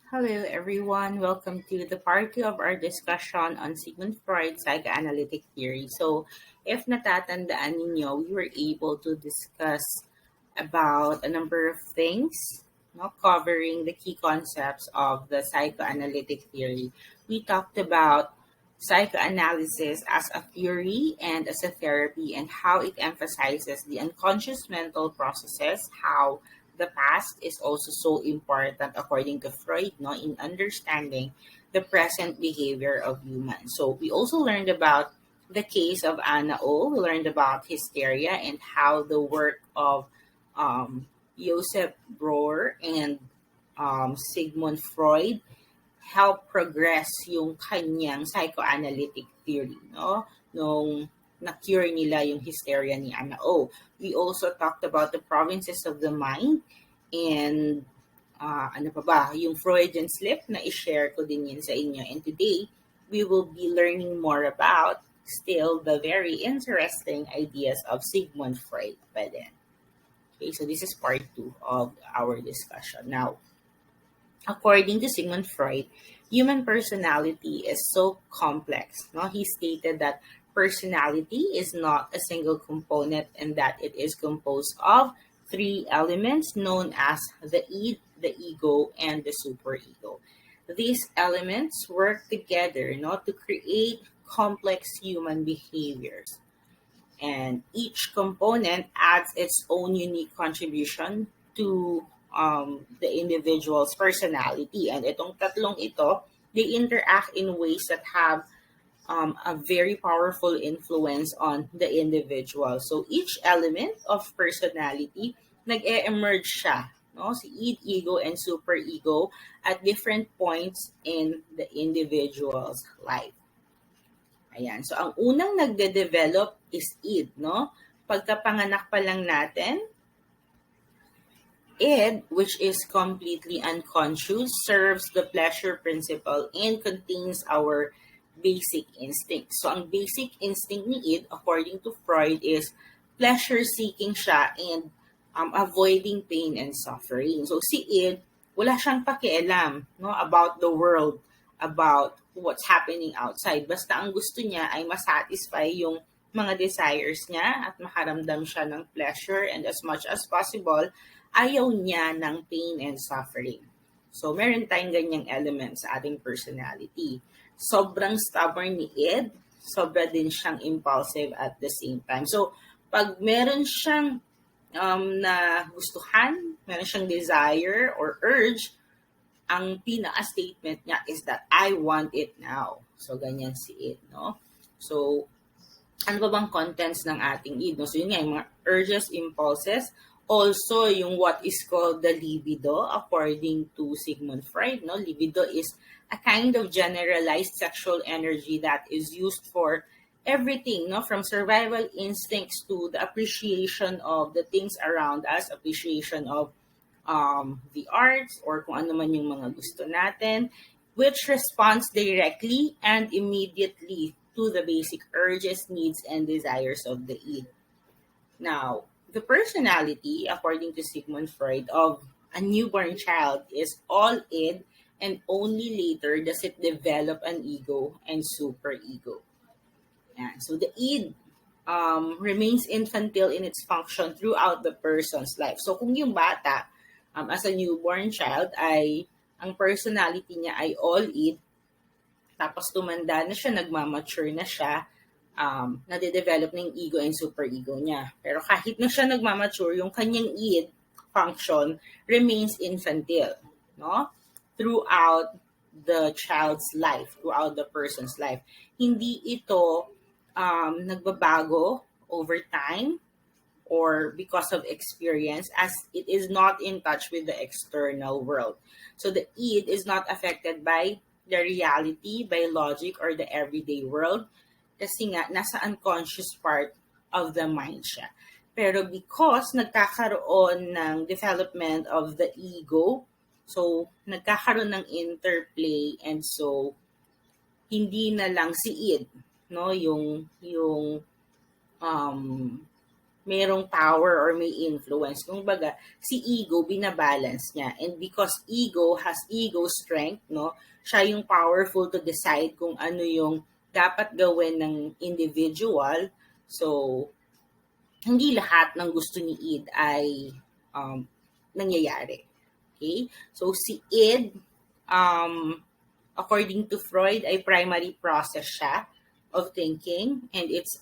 Hello, everyone. Welcome to the part two of our discussion on Sigmund Freud's psychoanalytic theory. So, if natatandaan ninyo, we were able to discuss about a number of things, no, covering the key concepts of the psychoanalytic theory. We talked about psychoanalysis as a theory and as a therapy and how it emphasizes the unconscious mental processes, how the past is also so important according to Freud, no, in understanding the present behavior of humans. So we also learned about the case of Anna O. We learned about hysteria and how the work of Joseph Breuer and Sigmund Freud help progress yung kanyang psychoanalytic theory, no? Nung na-cure nila yung hysteria ni Anna O. We also talked about the provinces of the mind and ano pa ba, yung Freudian slip na i-share ko din yan sa inyo. And today, we will be learning more about still the very interesting ideas of Sigmund Freud pa din. Okay, so this is part 2 of our discussion. Now, according to Sigmund Freud, human personality is so complex. No? He stated that personality is not a single component and that it is composed of three elements known as the id, the ego, and the superego. These elements work together, to create complex human behaviors. And each component adds its own unique contribution to the individual's personality. And itong tatlong ito, they interact in ways that have a very powerful influence on the individual. So each element of personality, nag-e-emerge siya, no? Si id, ego, and superego at different points in the individual's life. Ayan. So, ang unang nagde-develop is id, no? Pagkapanganak pa lang natin, id, which is completely unconscious, serves the pleasure principle and contains our basic instinct. So, ang basic instinct ni id, according to Freud, is pleasure-seeking siya and avoiding pain and suffering. So, si id, wala siyang pakialam, no, about the world, about what's happening outside. Basta ang gusto niya ay masatisfy yung mga desires niya at makaramdam siya ng pleasure, and as much as possible, ayaw niya ng pain and suffering. So, meron tayong ganyang element sa ating personality. Sobrang stubborn ni id, sobra din siyang impulsive at the same time. So, pag meron siyang na gustuhan, meron siyang desire or urge, ang pinaka-statement niya is that I want it now. So, ganyan si id, no? So, ano ba bang contents ng ating id, no? So, yun nga, yung mga urges, impulses, also yung what is called the libido, according to Sigmund Freud, no? Libido is a kind of generalized sexual energy that is used for everything, no? From survival instincts to the appreciation of the things around us, appreciation of the arts or kung ano man yung mga gusto natin, which responds directly and immediately to the basic urges, needs, and desires of the id. Now, the personality, according to Sigmund Freud, of a newborn child is all id, and only later does it develop an ego and superego. Yeah. So the id remains infantile in its function throughout the person's life. So kung yung bata, as a newborn child, ay ang personality niya ay all id, tapos tumanda na siya, nagmamature na siya, nade-develop ng ego and superego niya. Pero kahit na siya nagmamature, yung kanyang id function remains infantile, no? Throughout the child's life, throughout the person's life. Hindi ito nagbabago over time or because of experience, as it is not in touch with the external world. So the id is not affected by the reality, by logic, or the everyday world kasi nga nasa unconscious part of the mind siya. Pero because nagkakaroon ng development of the ego, so nagkakaroon ng interplay, and so hindi na lang si id, no, yung merong power or may influence. Kung baga, si ego, binabalance niya. And because ego has ego strength, no, siya yung powerful to decide kung ano yung dapat gawin ng individual. So, hindi lahat ng gusto ni id ay nangyayari. Okay? So, si id, according to Freud, ay primary process siya of thinking, and it's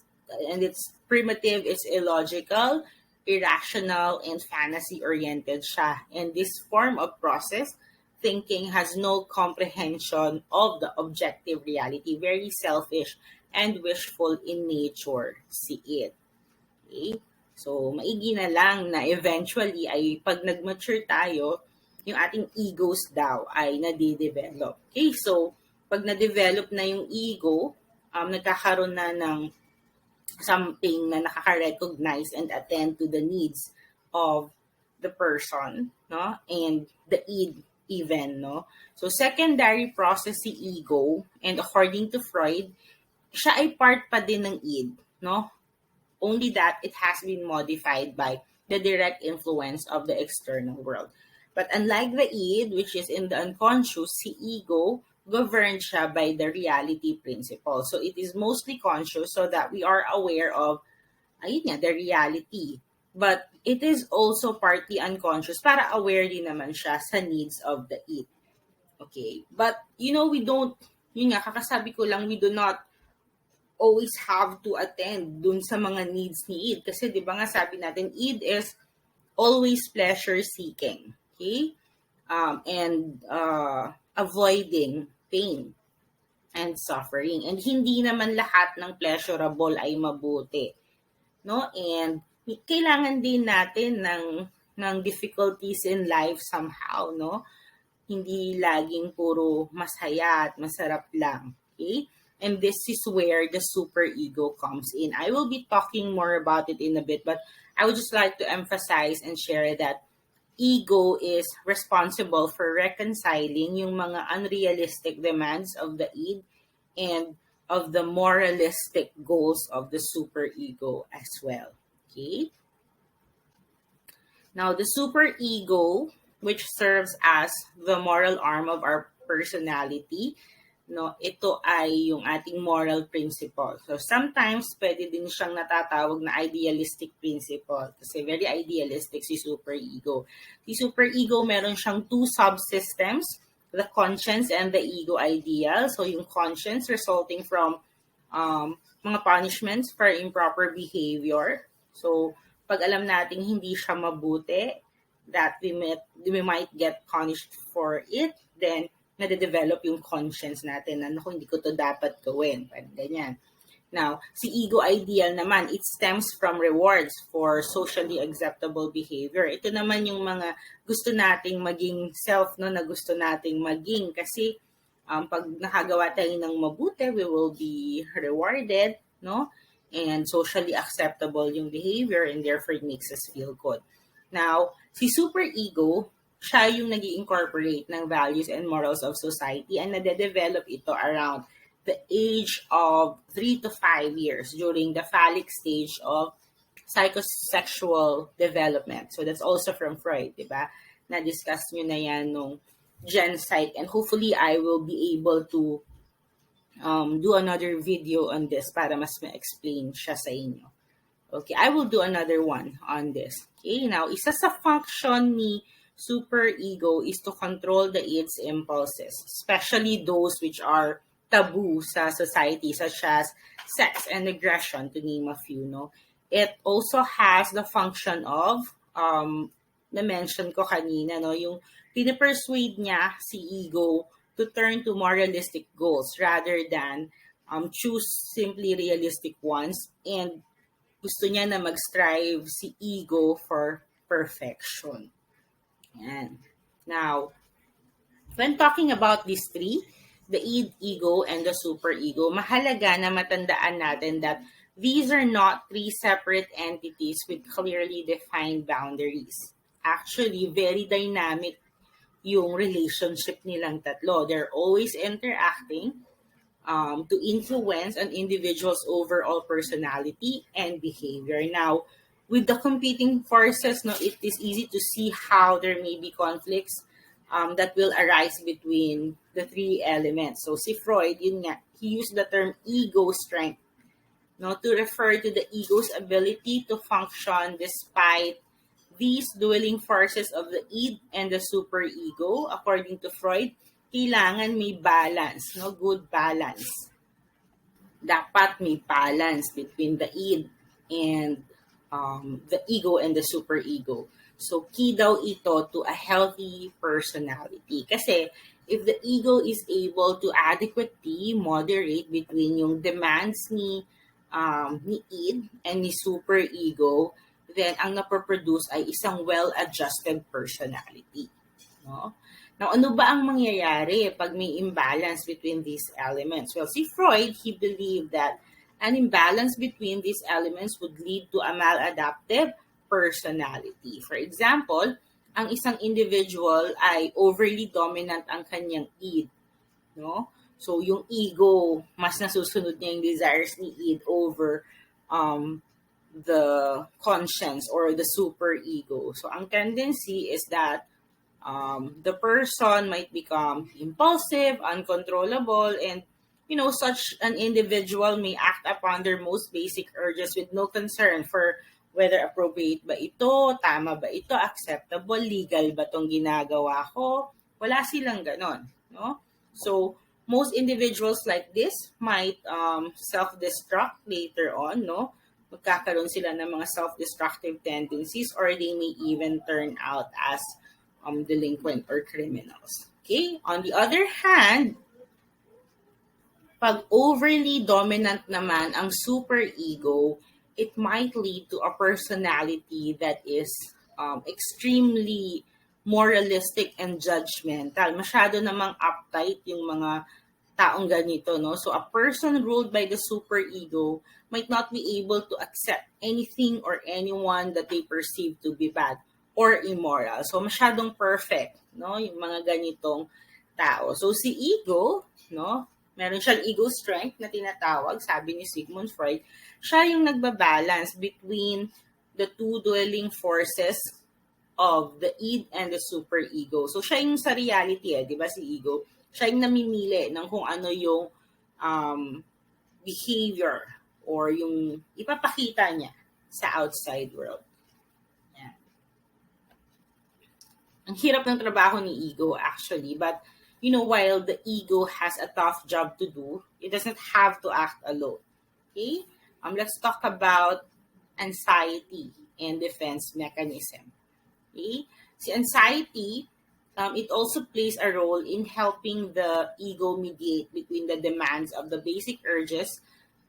primitive, it's illogical, irrational, and fantasy-oriented siya. And this form of process thinking has no comprehension of the objective reality, very selfish and wishful in nature, si it. Okay? So, maigi na lang na eventually ay pag nag-mature tayo, yung ating egos daw ay nade-develop. Okay, so pag na-develop na yung ego, nagkakaroon na ng something na nakaka-recognize and attend to the needs of the person, no? And the id even, no? So secondary process si ego, and according to Freud, siya ay part pa din ng id, no? Only that it has been modified by the direct influence of the external world. But unlike the id, which is in the unconscious, si ego governed siya by the reality principle. So it is mostly conscious so that we are aware of the reality. But it is also partly unconscious para aware din naman siya sa needs of the id. Okay? But, we don't, kakasabi ko lang, we do not always have to attend dun sa mga needs ni id. Kasi, di ba nga sabi natin, id is always pleasure-seeking. Okay? And avoiding pain and suffering. And hindi naman lahat ng pleasurable ay mabuti. No? And kailangan din natin ng difficulties in life somehow, no? Hindi laging puro masaya at masarap lang. Okay? And this is where the superego comes in. I will be talking more about it in a bit, but I would just like to emphasize and share that ego is responsible for reconciling yung mga unrealistic demands of the id and of the moralistic goals of the superego as well. Okay? Now, the superego, which serves as the moral arm of our personality, no, ito ay yung ating moral principle. So sometimes pwede din siyang natatawag na idealistic principle kasi very idealistic si superego. Si superego meron siyang two subsystems, the conscience and the ego ideal. So yung conscience resulting from mga punishments for improper behavior. So pag alam nating hindi siya mabuti, that we might get punished for it, then nade-develop yung conscience natin na naku, hindi ko to dapat gawin. Parang ganyan. Now, si ego ideal naman, it stems from rewards for socially acceptable behavior. Ito naman yung mga gusto nating maging self, no, na gusto nating maging. Kasi pag nakagawa tayo ng mabuti, we will be rewarded, no? And socially acceptable yung behavior, and therefore it makes us feel good. Now, si superego, siya yung nag-incorporate ng values and morals of society and nade-develop ito around the age of 3 to 5 years during the phallic stage of psychosexual development. So that's also from Freud, di ba? Na-discuss nyo na yan nung Gen Psych, and hopefully I will be able to do another video on this para mas ma-explain siya sa inyo. Okay, I will do another one on this. Okay, now, isa sa function ni superego is to control the its impulses, especially those which are taboo sa society, such as sex and aggression, to name a few. No, it also has the function of na-mention ko kanina, no, yung pinipersuade niya si ego to turn to moralistic goals rather than choose simply realistic ones, and gusto niya na mag-strive si ego for perfection. And now, when talking about these three, the id, ego, and the superego, mahalaga na matandaan natin that these are not three separate entities with clearly defined boundaries. Actually, very dynamic yung relationship nilang tatlo. They're always interacting to influence an individual's overall personality and behavior. Now, with the competing forces, no, it is easy to see how there may be conflicts that will arise between the three elements. So si Freud, yun nga, he used the term ego strength, no, to refer to the ego's ability to function despite these dueling forces of the id and the superego. According to Freud, kailangan may balance, no, good balance. Dapat may balance between the id and the ego and the superego. So, key daw ito to a healthy personality. Kasi, if the ego is able to adequately moderate between yung demands ni id and ni superego, then ang napoproduce ay isang well-adjusted personality. No? Now, ano ba ang mangyayari pag may imbalance between these elements? Well, si Freud, he believed that an imbalance between these elements would lead to a maladaptive personality. For example, ang isang individual ay overly dominant ang kanyang id, no? So, yung ego, mas nasusunod niya yung desires ni id over the conscience or the superego. So, ang tendency is that the person might become impulsive, uncontrollable, and such an individual may act upon their most basic urges with no concern for whether appropriate ba ito, tama ba ito, acceptable, legal ba itong ginagawa ko. Wala silang ganon. No? So, most individuals like this might self-destruct later on, no? Magkakaroon sila ng mga self-destructive tendencies, or they may even turn out as delinquent or criminals. Okay? On the other hand, pag overly dominant naman ang superego, it might lead to a personality that is extremely moralistic and judgmental. Masyado namang uptight yung mga taong ganito, no? So a person ruled by the superego might not be able to accept anything or anyone that they perceive to be bad or immoral. So, masyadong perfect, no? Yung mga ganitong tao. So, si ego, no? Meron siyang ego strength na tinatawag, sabi ni Sigmund Freud. Siya yung nagbabalance between the two dueling forces of the id and the superego. So, siya yung sa reality, di ba, si ego? Siya yung namimili ng kung ano yung behavior or yung ipapakita niya sa outside world. Ang hirap ng trabaho ni ego actually, but while the ego has a tough job to do, it doesn't have to act alone. Okay? Let's talk about anxiety and defense mechanism. Okay? Si anxiety, it also plays a role in helping the ego mediate between the demands of the basic urges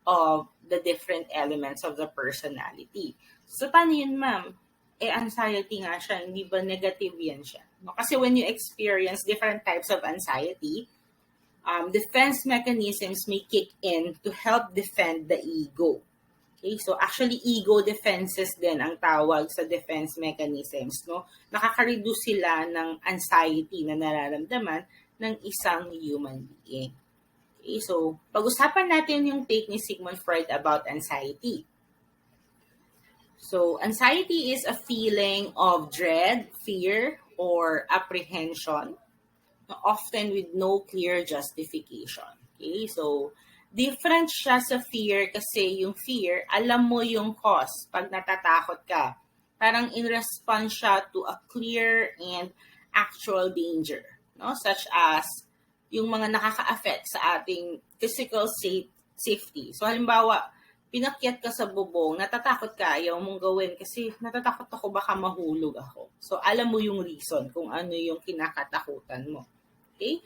of the different elements of the personality. So, paano yun, ma'am? Anxiety nga siya, hindi ba negative yan siya? No? Kasi when you experience different types of anxiety, defense mechanisms may kick in to help defend the ego. Okay? So actually, ego defenses din ang tawag sa defense mechanisms. No? Nakaka-reduce sila ng anxiety na nararamdaman ng isang human being. Okay? So, pag-usapan natin yung take ni Sigmund Freud about anxiety. So, anxiety is a feeling of dread, fear, or apprehension, often with no clear justification. Okay? So, different siya sa fear kasi yung fear, alam mo yung cause pag natatakot ka. Parang in response siya to a clear and actual danger, no? Such as yung mga nakaka-affect sa ating physical safety. So, halimbawa, pinakyat ka sa bubong, natatakot ka, ayaw mong gawin kasi natatakot ako baka mahulog ako. So, alam mo yung reason kung ano yung kinakatakutan mo. Okay?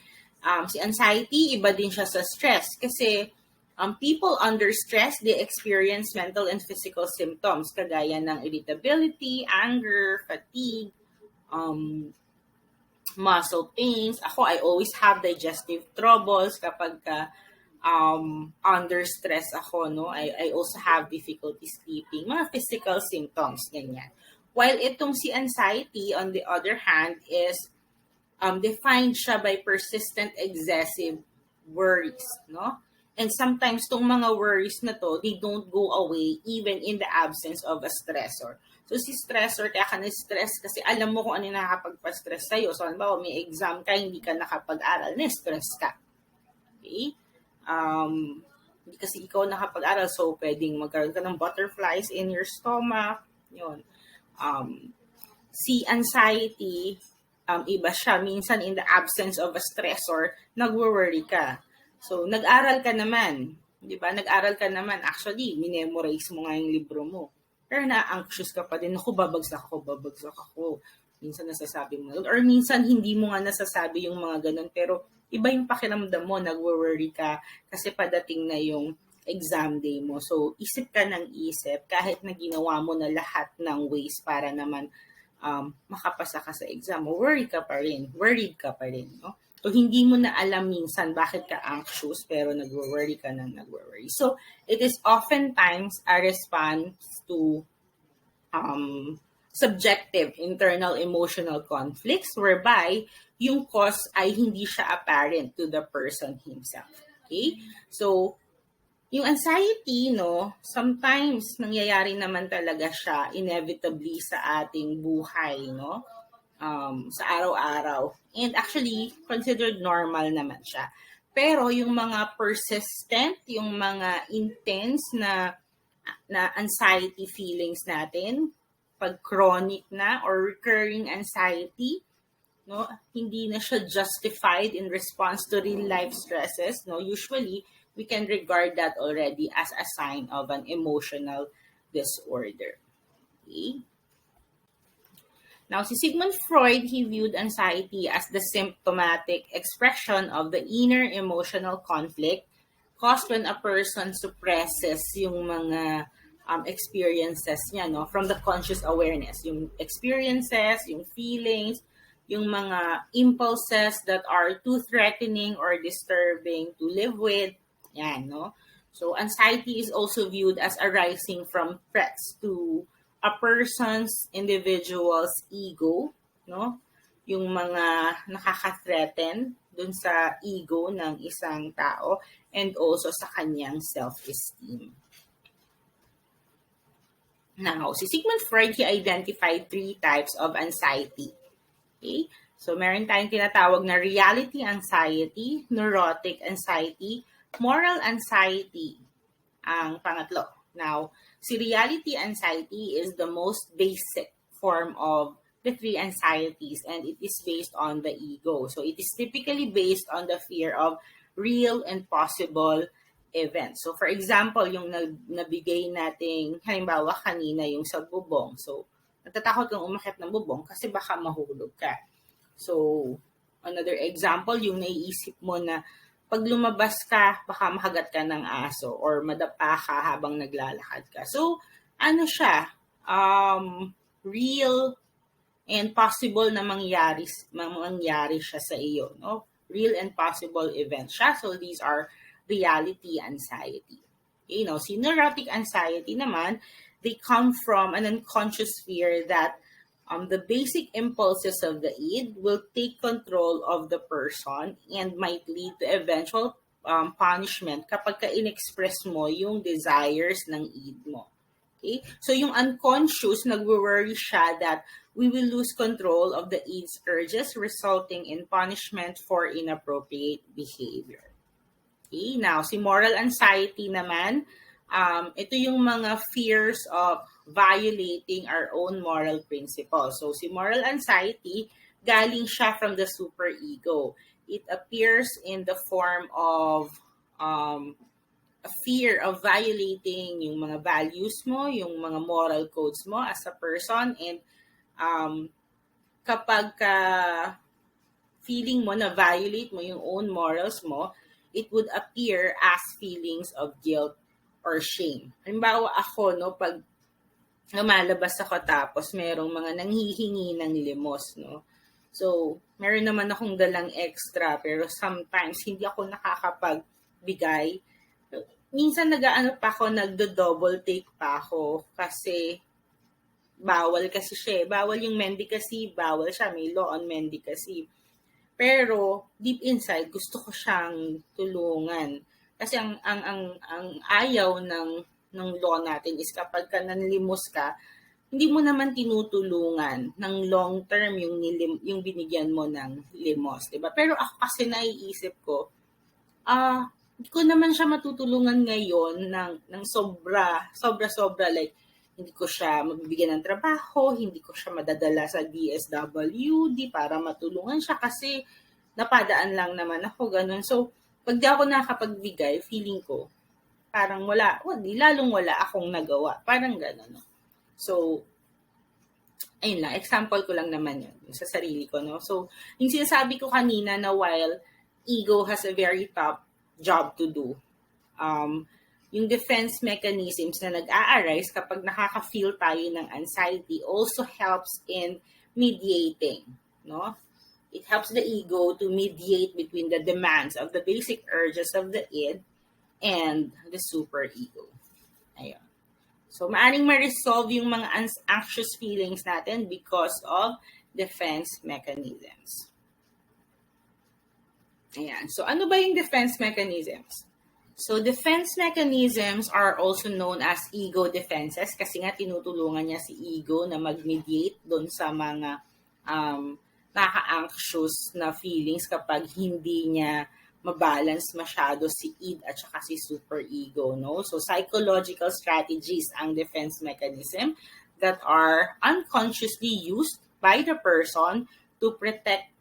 Si anxiety, iba din siya sa stress kasi people under stress, they experience mental and physical symptoms kagaya ng irritability, anger, fatigue, muscle pains. Ako, I always have digestive troubles kapag under stress ako, no? I also have difficulty sleeping, mga physical symptoms, ganyan. While itong si anxiety, on the other hand, is defined siya by persistent excessive worries, no? And sometimes tong mga worries na to, they don't go away even in the absence of a stressor. So si stressor, kaya ka na-stress kasi alam mo kung ano yung nakakapagpa-stress sa'yo. So halimbawa, may exam ka, hindi ka nakapag-aral, na-stress ka. Okay? Hindi kasi ikaw nakapag-aral, so pwedeng magkaroon ka ng butterflies in your stomach. Yun. Si anxiety, iba siya. Minsan in the absence of a stressor, nagwo-worry ka. So, nag-aral ka naman. Di ba? Nag-aral ka naman. Actually, minemorize mo nga yung libro mo. Pero na-anxious ka pa din. Naku, babagsak ako. Minsan nasasabi mo. Or minsan hindi mo nga nasasabi yung mga ganun. Pero iba yung pakiramdam mo. Nagwo-worry ka kasi padating na yung exam day mo. So, isip ka ng isip kahit na ginawa mo na lahat ng ways para naman makapasa ka sa exam mo. Worried ka pa rin. No? So, hindi mo na alam minsan bakit ka anxious pero nagwo-worry ka nang nagwo-worry. So, it is oftentimes a response to subjective internal emotional conflicts whereby yung cause ay hindi siya apparent to the person himself. Okay? So, yung anxiety, no, sometimes nangyayari naman talaga siya inevitably sa ating buhay, no? Sa araw-araw. And actually, considered normal naman siya. Pero yung mga persistent, yung mga intense na anxiety feelings natin, pag chronic na or recurring anxiety, no, hindi na siya justified in response to real life stresses, no, usually we can regard that already as a sign of an emotional disorder. Okay? Now, si Sigmund Freud, he viewed anxiety as the symptomatic expression of the inner emotional conflict caused when a person suppresses yung mga experiences niya, no, from the conscious awareness. Yung experiences, yung feelings, yung mga impulses that are too threatening or disturbing to live with. Yan, no? So, anxiety is also viewed as arising from threats to a person's individual's ego, no? Yung mga nakaka-threaten dun sa ego ng isang tao and also sa kanyang self-esteem. Now, si Sigmund Freud, he identified 3 types of anxiety. Okay? So, meron tayong tinatawag na reality anxiety, neurotic anxiety, moral anxiety, ang pangatlo. Now, si reality anxiety is the most basic form of the 3 anxieties and it is based on the ego. So, it is typically based on the fear of real and possible events. So, for example, yung nabigay nating, halimbawa kanina yung sa bubong. So, natatakot kang umakyat ng bubong kasi baka mahulog ka. So, another example, yung naiisip mo na pag lumabas ka, baka makagat ka ng aso or madapa ka habang naglalakad ka. So, ano siya? Real and possible na mangyari siya sa iyo. No? Real and possible events siya. So, these are reality anxiety. Okay, no? Si neurotic anxiety naman, they come from an unconscious fear that the basic impulses of the id will take control of the person and might lead to eventual punishment kapag ka-inexpress mo yung desires ng id mo. Okay? So yung unconscious, nagwo-worry siya that we will lose control of the id's urges resulting in punishment for inappropriate behavior. Okay? Now, si moral anxiety naman, ito yung mga fears of violating our own moral principles. So, si moral anxiety, galing siya from the superego. It appears in the form of a fear of violating yung mga values mo, yung mga moral codes mo as a person. And kapag feeling mo na violate mo yung own morals mo, it would appear as feelings of guilt or shame. Halimbawa ako, no, pag lumalabas ako tapos merong mga nanghihingi ng limos, no. So, meron naman akong dalang extra pero sometimes hindi ako nakakapagbigay. Minsan nagdo-double take pa ako kasi bawal kasi siya. Bawal yung mendicancy, bawal siya. May law on mendicancy. Pero deep inside, gusto ko siyang tulungan. Kasi ang ayaw ng law natin is kapag ka nanlimos ka, hindi mo naman tinutulungan ng long term yung binigyan mo ng limos, 'di ba? Pero ako kasi naiisip ko, hindi ko naman siya matutulungan ngayon ng sobra like hindi ko siya mabibigyan ng trabaho, hindi ko siya madadala sa DSWD para matulungan siya kasi napadaan lang naman ako ganun. So, pag di ako nakapagbigay, feeling ko parang lalong wala akong nagawa. Parang gano'n. No? So, ayun lang, example ko lang naman yun sa sarili ko. No? So, yung sinasabi ko kanina na while ego has a very tough job to do, yung defense mechanisms na nag-a-arise kapag nakaka-feel tayo ng anxiety also helps in mediating. No? It helps the ego to mediate between the demands of the basic urges of the id and the superego. Ayun. So, maaring ma-resolve yung mga anxious feelings natin because of defense mechanisms. Ayan. So, ano ba yung defense mechanisms? So, defense mechanisms are also known as ego defenses kasi nga tinutulungan niya si ego na mag-mediate doon sa mga nakaka-anxious na feelings kapag hindi niya mabalance masyado si id at saka si superego, no? So, psychological strategies ang defense mechanism that are unconsciously used by the person to protect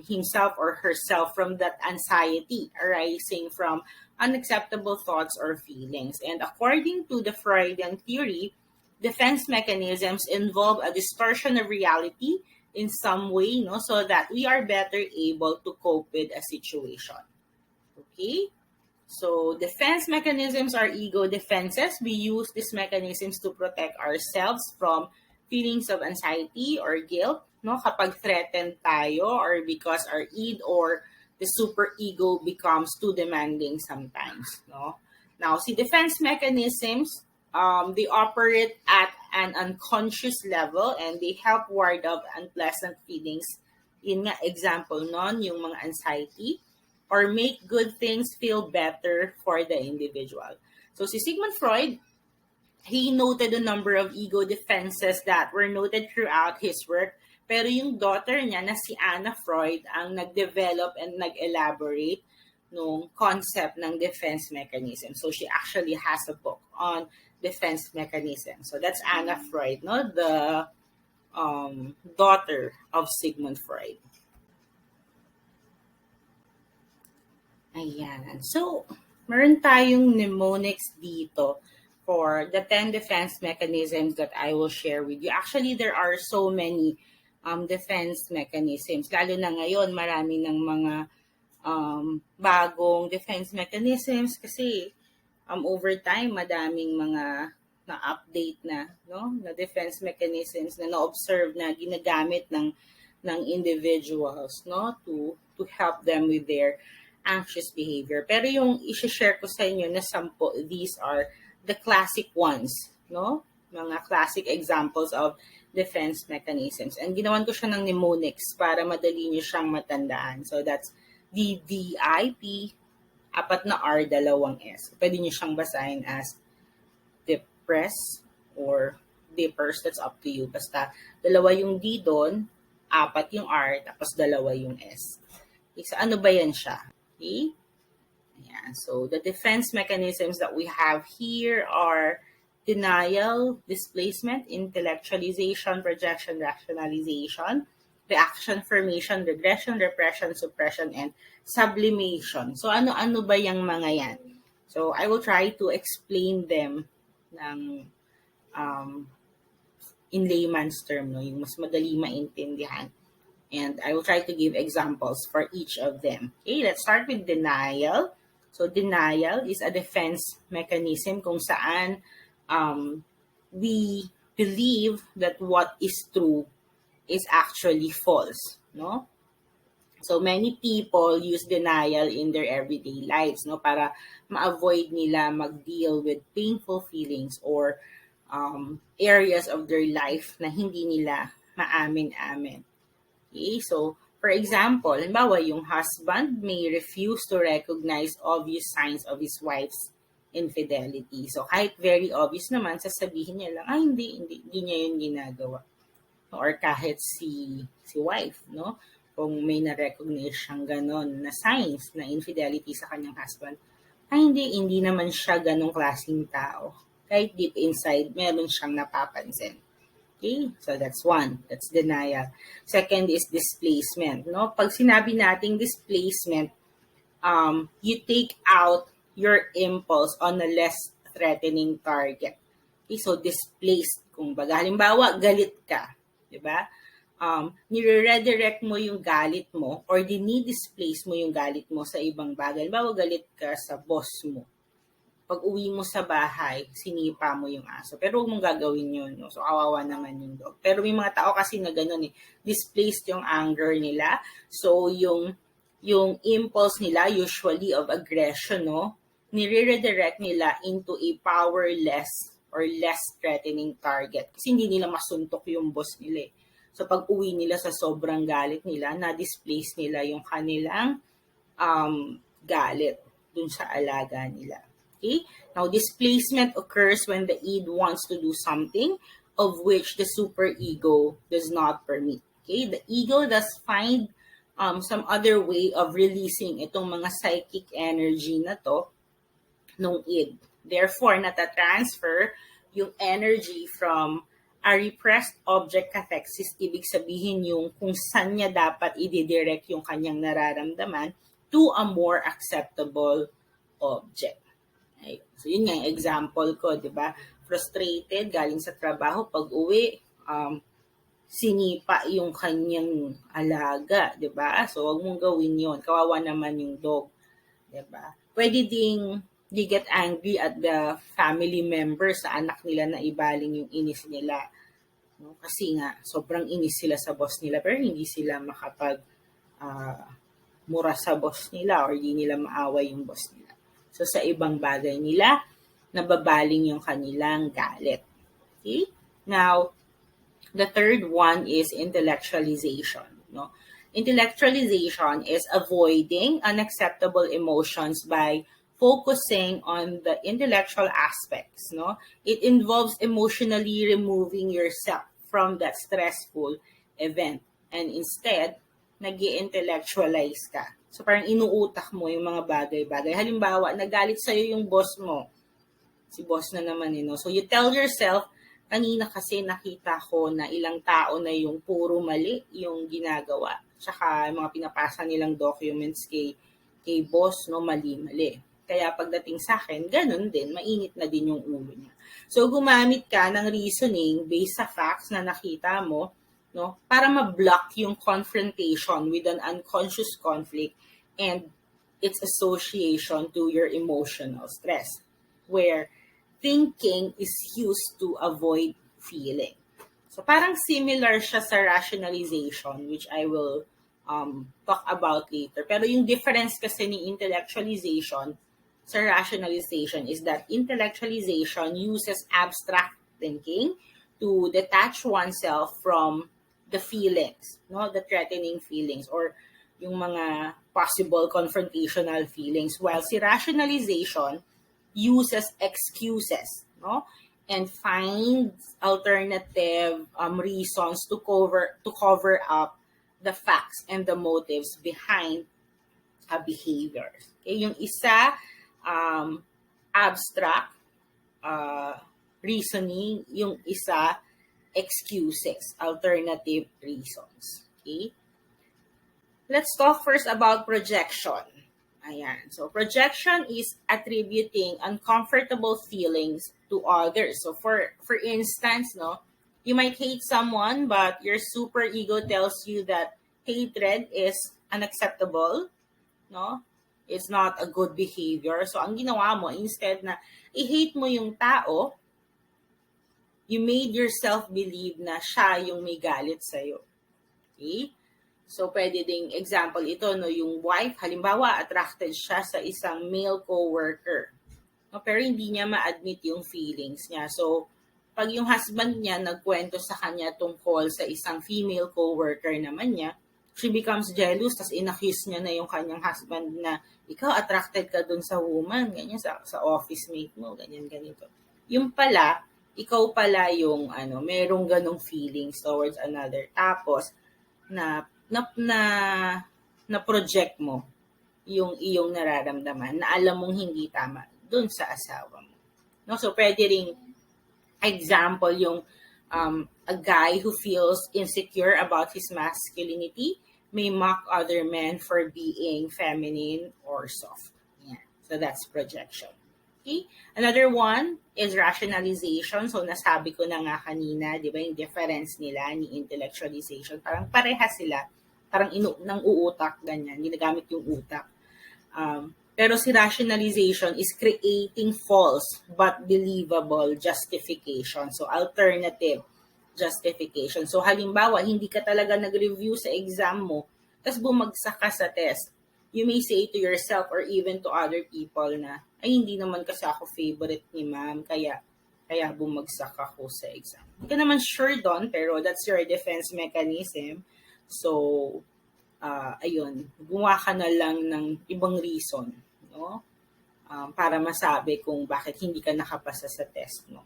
himself or herself from that anxiety arising from unacceptable thoughts or feelings. And according to the Freudian theory, defense mechanisms involve a distortion of reality in some way, no, so that we are better able to cope with a situation. Okay? So, defense mechanisms are ego defenses. We use these mechanisms to protect ourselves from feelings of anxiety or guilt, no, kapag threatened tayo or because our id or the superego becomes too demanding sometimes, no. Now, see, defense mechanisms, they operate at an unconscious level and they help ward off unpleasant feelings. Yun nga, example nun, yung mga anxiety, or make good things feel better for the individual. So, si Sigmund Freud, he noted a number of ego defenses that were noted throughout his work. Pero yung daughter niya na si Anna Freud ang nag-develop and nag-elaborate nung concept ng defense mechanism. So she actually has a book on defense mechanism. So that's Anna Freud, no? The daughter of Sigmund Freud. Ayan. So, meron tayong mnemonics dito for the 10 defense mechanisms that I will share with you. Actually, there are so many defense mechanisms. Lalo na ngayon, marami ng mga bagong defense mechanisms kasi over time, madaming mga na-update na, no, na defense mechanisms na na-observe na ginagamit ng individuals, no, to help them with their anxious behavior. Pero yung i-share ko sa inyo na 10, these are the classic ones, no? Mga classic examples of defense mechanisms. And ginawan ko siya ng mnemonics para madali niyo siyang matandaan. So that's DDIP, 4 na R, 2 S. Pwede niyo siyang basahin as depress or dippers, that's up to you. Basta 2 yung D doon, 4 yung R, tapos 2 yung S. Okay, so ano ba yan siya? Okay? Ayan. So the defense mechanisms that we have here are denial, displacement, intellectualization, projection, rationalization, reaction, formation, regression, repression, suppression, and sublimation. So, ano-ano ba yung mga yan? So, I will try to explain them ng, in layman's term, no? Yung mas madali maintindihan. And I will try to give examples for each of them. Okay, let's start with denial. So, denial is a defense mechanism kung saan we believe that what is true is actually false, no? So many people use denial in their everyday lives, no, para ma-avoid nila mag-deal with painful feelings or areas of their life na hindi nila maamin-amin. Okay, so For example, halimbawa, yung husband may refuse to recognize obvious signs of his wife's infidelity. So, kahit very obvious naman, sasabihin niya lang, hindi niya yun ginagawa. Or kahit si wife, no? Kung may na-recognize siyang ganon na signs na infidelity sa kanyang husband, hindi naman siya ganong klaseng tao. Kahit deep inside, meron siyang napapansin. Okay? So, that's one. That's denial. Second is displacement. No? Pag sinabi nating displacement, you take out your impulse on a less threatening target. Okay? So, displaced. Kung baga, halimbawa, galit ka. Diba? Nire-redirect mo yung galit mo or dinidisplace mo yung galit mo sa ibang bagay. Halimbawa, galit ka sa boss mo. Pag uwi mo sa bahay, sinipa mo yung aso. Pero huwag mong gagawin yun. No? So, kawawa naman yung dog. Pero may mga tao kasi na ganun eh. Displaced yung anger nila. So, yung impulse nila, usually of aggression, no? Nire-redirect nila into a powerless or less threatening target. Kasi hindi nila masuntok yung boss nila eh. So, pag uwi nila sa sobrang galit nila, na-displace nila yung kanilang galit dun sa alaga nila. Okay? Now, displacement occurs when the id wants to do something of which the superego does not permit. Okay? The ego does find some other way of releasing itong mga psychic energy na to nung id. Therefore, natatransfer yung energy from a repressed object cathexis, ibig sabihin yung kung saan niya dapat i-direct yung kanyang nararamdaman to a more acceptable object. Ay, so, yun nga yung example ko, di ba? Frustrated, galing sa trabaho, pag uwi, sinipa yung kanyang alaga, di ba? So, wag mong gawin yun. Kawawa naman yung dog, di ba? Pwede ding they get angry at the family members sa anak nila na ibaling yung inis nila. No? Kasi nga, sobrang inis sila sa boss nila, pero hindi sila makapag mura sa boss nila or hindi nila maaway yung boss nila. So, sa ibang bagay nila, nababaling yung kanilang galit. Okay? Now, the third one is intellectualization. No? Intellectualization is avoiding unacceptable emotions by focusing on the intellectual aspects. No? It involves emotionally removing yourself from that stressful event. And instead, nag-i-intellectualize ka. So, parang inuutak mo yung mga bagay-bagay. Halimbawa, nagalit sa'yo yung boss mo. Si boss na naman, no? So, you tell yourself, kanina kasi nakita ko na ilang tao na yung puro mali yung ginagawa. Tsaka yung mga pinapasa nilang documents kay boss, no, mali-mali. Kaya pagdating sa akin, ganun din, mainit na din yung ulo niya. So, gumamit ka ng reasoning based sa facts na nakita mo, no, para ma-block yung confrontation with an unconscious conflict and its association to your emotional stress, where thinking is used to avoid feeling. So parang similar siya sa rationalization, which I will talk about later. Pero yung difference kasi ni intellectualization sa rationalization is that intellectualization uses abstract thinking to detach oneself from the feelings, no, the threatening feelings or yung mga possible confrontational feelings, while si rationalization uses excuses, no, and finds alternative reasons to cover up the facts and the motives behind a behavior. Okay, yung isa abstract reasoning, yung isa excuses, alternative reasons. Okay? Let's talk first about projection. Ayan. So, projection is attributing uncomfortable feelings to others. So, for instance, no, you might hate someone, but your superego tells you that hatred is unacceptable, no? It's not a good behavior. So, ang ginawa mo, instead na i-hate mo yung tao, you made yourself believe na siya yung may galit sa'yo. Okay? So, pwede ding example ito, no, yung wife, halimbawa, attracted siya sa isang male co-worker. No, pero hindi niya ma-admit yung feelings niya. So, pag yung husband niya nagkwento sa kanya tungkol sa isang female co-worker naman niya, she becomes jealous, tas inaccuse niya na yung kanyang husband na ikaw attracted ka dun sa woman, ganyan, sa office mate mo, ganyan, ganito. Yung pala, ikaw pala yung merong ganong feelings towards another. Tapos, na project mo yung iyong nararamdaman na alam mong hindi tama dun sa asawa mo. No? So, pwede ring example yung a guy who feels insecure about his masculinity may mock other men for being feminine or soft. Yeah. So, that's projection. Okay? Another one is rationalization. So, nasabi ko na nga kanina, di ba, yung difference nila ni intellectualization. Parang pareha sila. Parang nang uutak, ganyan. Ginagamit yung utak. Pero si rationalization is creating false but believable justification. So, alternative justification. So, halimbawa, hindi ka talaga nag-review sa exam mo, tapos bumagsak ka sa test. You may say to yourself or even to other people na, ay, hindi naman kasi ako favorite ni ma'am, kaya bumagsak ako sa exam. Hindi ka naman sure doon, pero that's your defense mechanism. So, ayun, gumawa ka na lang ng ibang reason, no? Para masabi kung bakit hindi ka nakapasa sa test mo.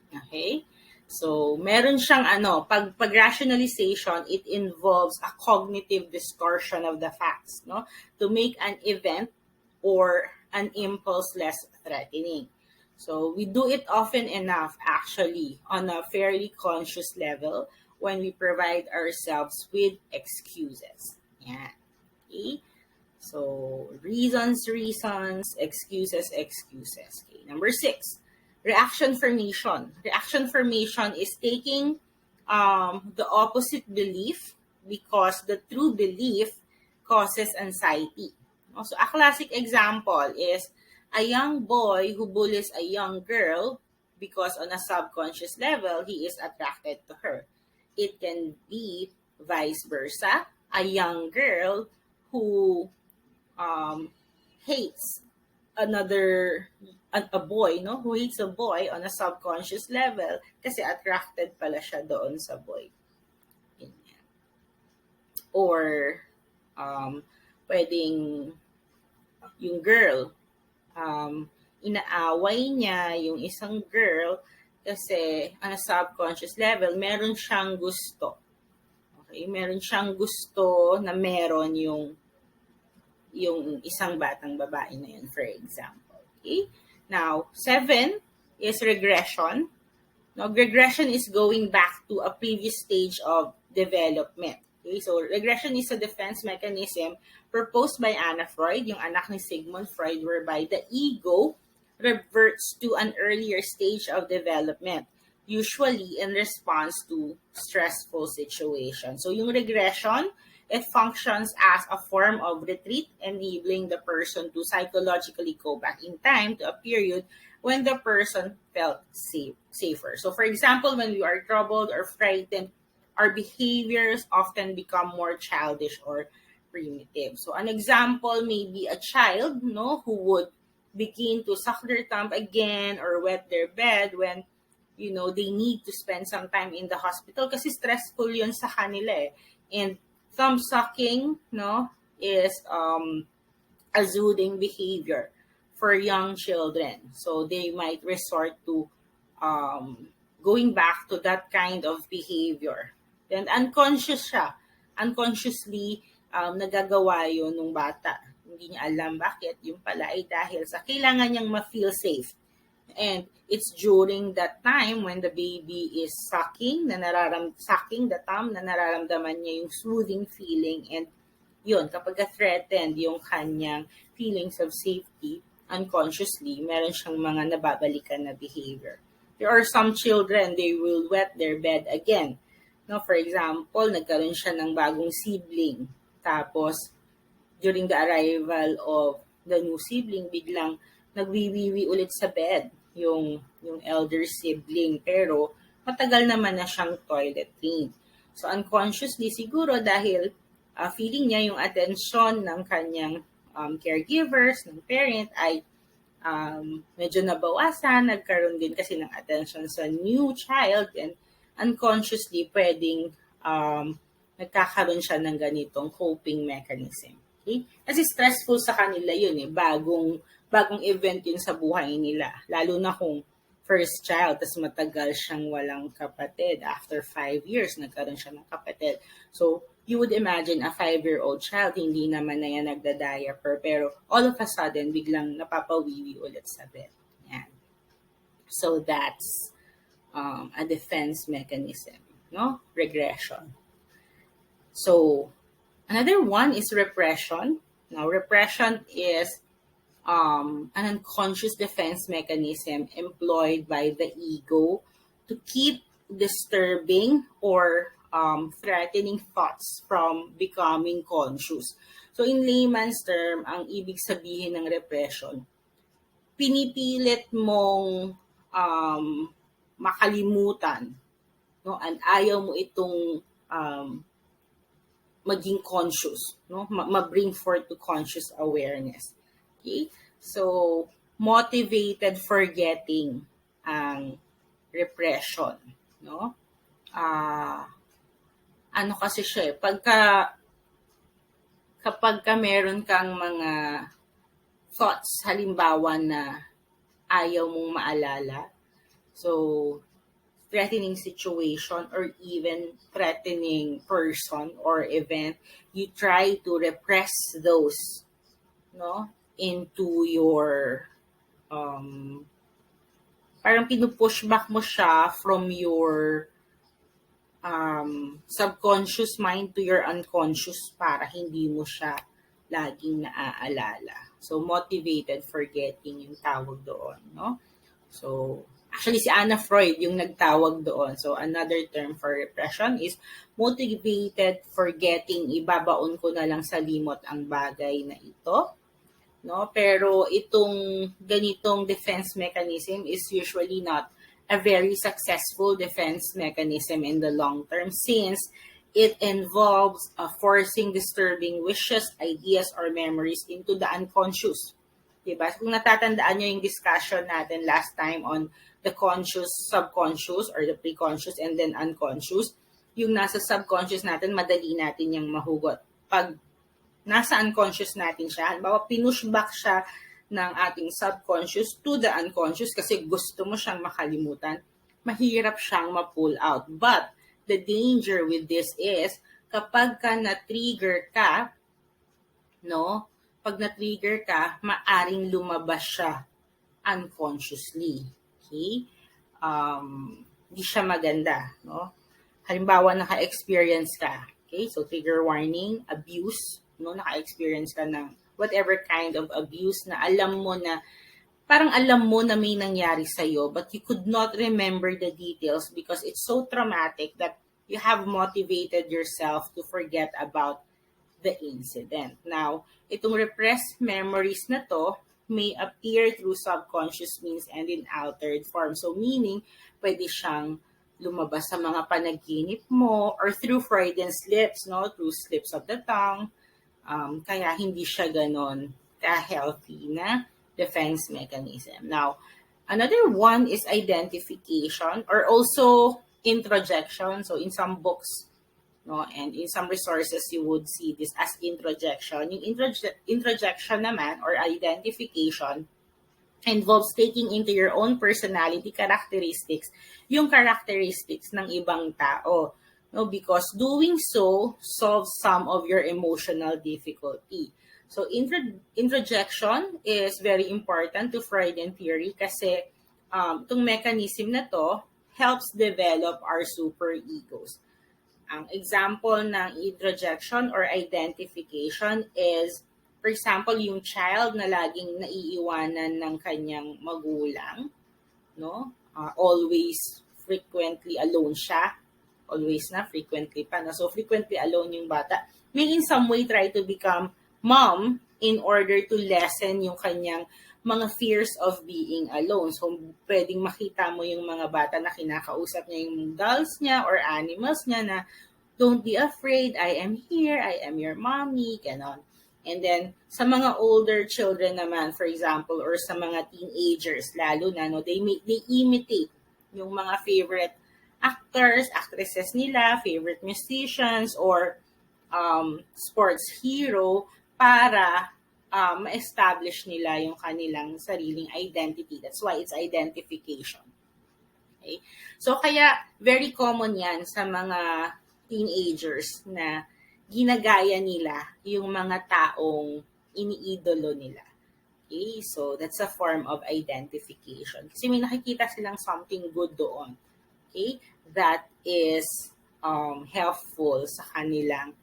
Okay? So, meron siyang pag rationalization, it involves a cognitive distortion of the facts, no? To make an event or an impulse less threatening. So, we do it often enough, actually, on a fairly conscious level when we provide ourselves with excuses. Yeah. Okay? So, reasons, excuses. Okay. Number 6. Reaction formation. Reaction formation is taking the opposite belief because the true belief causes anxiety. So, a classic example is a young boy who bullies a young girl because on a subconscious level, he is attracted to her. It can be vice versa. A young girl who hates a boy, no? Who hates a boy on a subconscious level kasi attracted pala siya doon sa boy. Or, pwedeng yung girl, inaaway niya yung isang girl kasi on a subconscious level, meron siyang gusto. Okay? Meron siyang gusto na meron yung isang batang babae na yun, for example. Okay? Now, 7 is regression. Now, regression is going back to a previous stage of development. Okay? So, regression is a defense mechanism proposed by Anna Freud, yung anak ni Sigmund Freud, whereby the ego reverts to an earlier stage of development, usually in response to stressful situations. So, yung regression, it functions as a form of retreat, enabling the person to psychologically go back in time to a period when the person felt safer. So, for example, when we are troubled or frightened, our behaviors often become more childish or primitive. So, an example may be a child, no, who would begin to suck their thumb again or wet their bed when, they need to spend some time in the hospital kasi stressful yun sa kanila eh. And thumb sucking, is a soothing behavior for young children. So they might resort to going back to that kind of behavior. Then unconsciously nagagawa yun ng bata. Hindi niya alam bakit. Yung pala ay dahil sa kailangan niyang ma-feel safe. And it's during that time when the baby is sucking the thumb, na nararamdaman niya yung soothing feeling. And yun, kapag threatened yung kanyang feelings of safety, unconsciously, meron siyang mga nababalikan na behavior. There are some children, they will wet their bed again. No, for example, nagkaroon siya ng bagong sibling. Tapos, during the arrival of the new sibling, biglang nagwiwiwi ulit sa bed yung elder sibling, pero matagal naman na siyang toilet trained. So unconsciously siguro dahil feeling niya yung attention ng kanyang caregivers, ng parent ay medyo nabawasan, nagkaroon din kasi ng attention sa new child, and unconsciously pwedeng nagkakaroon siya ng ganitong coping mechanism. Okay? Kasi stressful sa kanila yun eh, bagong event yun sa buhay nila. Lalo na kung first child, tas matagal siyang walang kapatid. After 5 years, nagkaroon siya ng kapatid. So, you would imagine a 5-year-old child, hindi naman na yan nagda-diaper, pero all of a sudden, biglang napapawiwi ulit sa bed. Yan. So, that's a defense mechanism, no? Regression. So, another one is repression. Now, repression is an unconscious defense mechanism employed by the ego to keep disturbing or threatening thoughts from becoming conscious. So in layman's term, ang ibig sabihin ng repression, pinipilit mong makalimutan, no? And ayaw mo itong maging conscious, no? Ma-bring forth to conscious awareness. Okay? So, motivated forgetting ang repression, no? Ano kasi siya, kapag meron kang mga thoughts, halimbawa na ayaw mong maalala, so, threatening situation or even threatening person or event, you try to repress those, no? Into your parang pinupush back mo siya from your subconscious mind to your unconscious para hindi mo siya laging naaalala. So, motivated forgetting yung tawag doon, no? So, actually si Anna Freud yung nagtawag doon. So, another term for repression is motivated forgetting. Ibabaon ko na lang sa limot ang bagay na ito. No, pero itong ganitong defense mechanism is usually not a very successful defense mechanism in the long term since it involves forcing disturbing wishes, ideas, or memories into the unconscious. Diba? Kung natatandaan nyo yung discussion natin last time on the conscious, subconscious, or the preconscious and then unconscious, yung nasa subconscious natin, madali natin yung mahugot. Pag nasa unconscious natin siya, halimbawa pinush back siya ng ating subconscious to the unconscious kasi gusto mo siyang makalimutan, mahirap siyang ma-pull out. But the danger with this is kapag ka na-trigger ka, no? Pag na-trigger ka, maaring lumabas siya unconsciously. Okay? Di siya maganda, no? Halimbawa, naka-experience ka. Okay? So, trigger warning, abuse, no, naka-experience ka ng whatever kind of abuse na alam mo na, parang alam mo na may nangyari sa'yo, but you could not remember the details because it's so traumatic that you have motivated yourself to forget about the incident. Now, itong repressed memories na to may appear through subconscious means and in altered form. So, meaning, pwede siyang lumabas sa mga panaginip mo or through Freudian slips, no, through slips of the tongue. Kaya hindi siya ganon ka-healthy na defense mechanism. Now, another one is identification or also introjection. So, in some books, no, and in some resources, you would see this as introjection. Yung introjection naman or identification involves taking into your own personality characteristics yung characteristics ng ibang tao. No, because doing so solves some of your emotional difficulty. So, introjection is very important to Freudian theory kasi itong mechanism na to helps develop our superegos. Ang example ng introjection or identification is, for example, yung child na laging naiiwanan ng kanyang magulang, no? Always frequently alone siya. Always na, frequently pa. No? So, frequently alone yung bata. May in some way try to become mom in order to lessen yung kanyang mga fears of being alone. So, pwedeng makita mo yung mga bata na kinakausap niya yung dolls niya or animals niya na, don't be afraid, I am here, I am your mommy, ganon. And then, sa mga older children naman, for example, or sa mga teenagers, lalo na, no, they imitate yung mga favorite actors, actresses nila, favorite musicians, or sports hero para ma-establish nila yung kanilang sariling identity. That's why it's identification. Okay? So, kaya very common yan sa mga teenagers na ginagaya nila yung mga taong iniidolo nila. Okay? So, that's a form of identification. Kasi may nakikita silang something good doon. Okay? That is helpful sa kanilang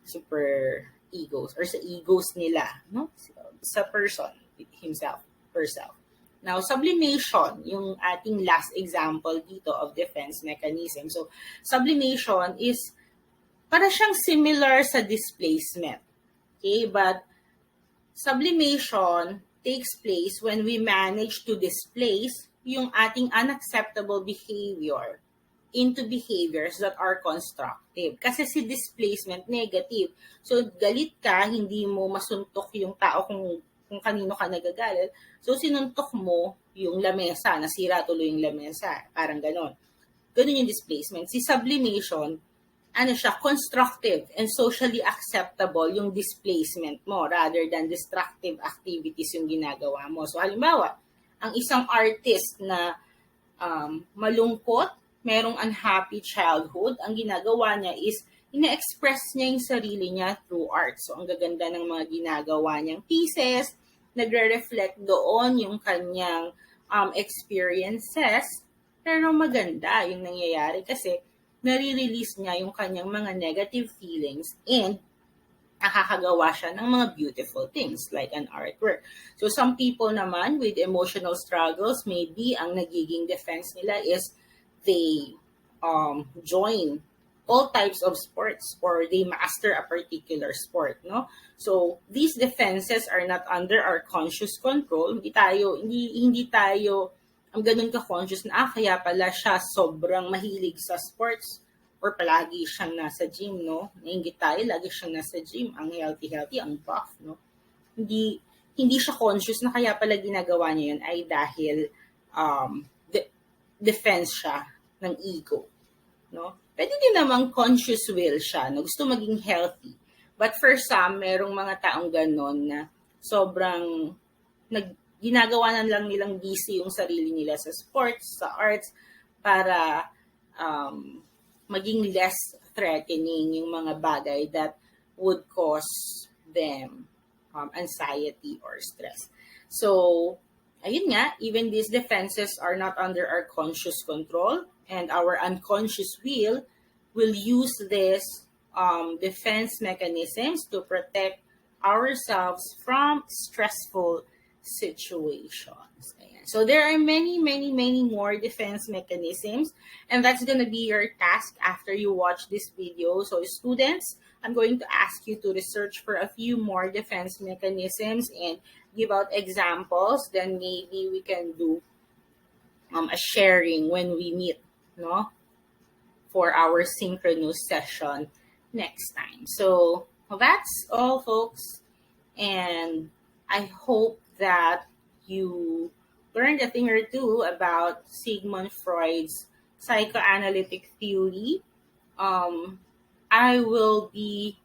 super egos or sa egos nila, no? Sa person himself, herself. Now, sublimation, yung ating last example dito of defense mechanism. So, sublimation is para siyang similar sa displacement. Okay? But sublimation takes place when we manage to displace yung ating unacceptable behavior into behaviors that are constructive. Kasi si displacement, negative. So, galit ka, hindi mo masuntok yung tao kung kanino ka nagagalit. So, sinuntok mo yung lamesa, nasira tuloy yung lamesa. Parang ganon. Ganon yung displacement. Si sublimation, ano siya, constructive and socially acceptable yung displacement mo rather than destructive activities yung ginagawa mo. So, halimbawa, ang isang artist na malungkot, merong unhappy childhood, ang ginagawa niya is ina-express niya yung sarili niya through art. So, ang gaganda ng mga ginagawa niyang pieces, nagre-reflect doon yung kanyang experiences, pero maganda yung nangyayari kasi nare-release niya yung kanyang mga negative feelings and nakakagawa siya ng mga beautiful things like an artwork. So, some people naman with emotional struggles, maybe ang nagiging defense nila is they join all types of sports or they master a particular sport, no? So these defenses are not under our conscious control. Hindi tayo ang ganun ka-conscious na kaya pala siya sobrang mahilig sa sports or palagi siyang nasa gym, no? Nainggit tayo, lagi siyang nasa gym, ang healthy, ang buff, no? Hindi siya conscious na kaya pala ginagawa niya yun ay dahil defense siya ng ego, no? Pwede din namang conscious will siya, no? Gusto maging healthy. But for some, merong mga taong ganon na sobrang ginagawa na lang nilang busy yung sarili nila sa sports, sa arts, para maging less threatening yung mga bagay that would cause them anxiety or stress. So, ayun nga, even these defenses are not under our conscious control, and our unconscious will use these defense mechanisms to protect ourselves from stressful situations. Ayan. So there are many more defense mechanisms, and that's going to be your task after you watch this video. So students, I'm going to ask you to research for a few more defense mechanisms and give out examples. Then maybe we can do a sharing when we meet, no, for our synchronous session next time. So that's all, folks, and I hope that you learned a thing or two about Sigmund Freud's psychoanalytic theory. I will be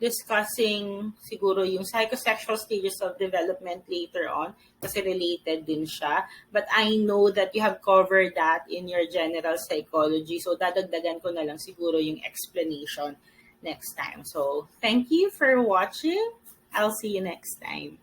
discussing siguro yung psychosexual stages of development later on kasi related din siya. But I know that you have covered that in your general psychology. So, dadagdagan ko na lang siguro yung explanation next time. So, thank you for watching. I'll see you next time.